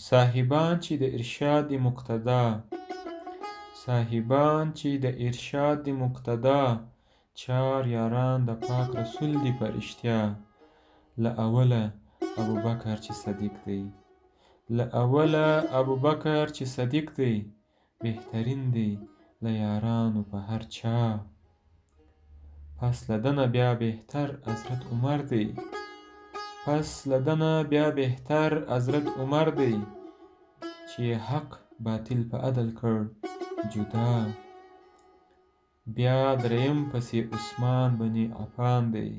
صاحبان چې د ارشاد د مقتدا، صاحبان چې د ارشاد د مقتدا، چار یاران د پاک رسول دی په رښتیا. له اوله ابوبکر چې صدیق دی، له اوله ابوبکر چې صدیق دی، بهترین دی له یارانو په هر چا. پس له ده نه بیا بهتر حضرت عمر دی، پس له ده نه بیا بهتر حضرت عمر دی، چې حق باطل په عدل کړ جدا. بیا دریم پسې عثمان بن عفان دی،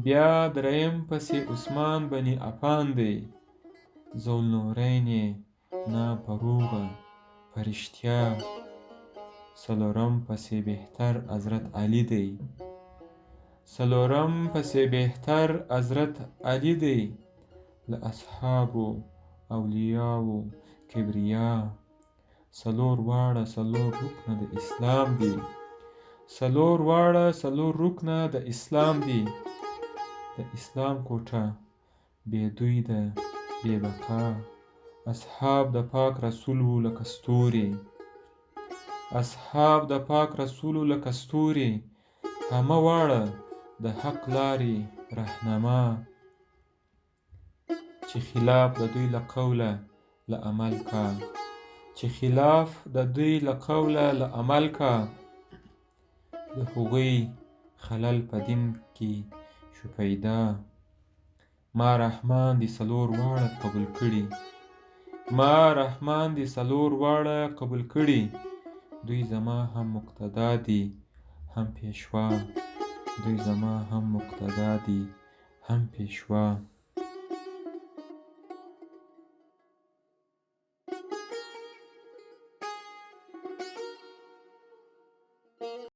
بیا دریم پسې عثمان بن عفان دی، ذوالنورین ناپروغه په رښتیا. څلورم پسې بهتر حضرت علی دی، څلورم پسې بهتر حضرت علی دی، له اصحابو اولیاو کبریا. څلور واړه څلور رکنه د اسلام دي، څلور واړه څلور رکنه د اسلام دي. د اسلام کوټه بې دوی ده بې بقا. اصحاب د پاک رسول وو لکه ستوري، اصحاب د پاک رسول وو لکه ستوري، همه واړه د حق لارې رهنما. چې خلاف د دوی له قوله له عمل کا، چې خلاف د دوی له قوله له عمل کا. د هغوی خلل په دین کې شو پیدا. ما رحمان دي څلور واړه قبول کړي، ما رحمان دي څلور واړه قبول کړي. دوی زما هم مقتدا دي هم پیشوا، دوی زما هم مقتدا دي هم پیشوا.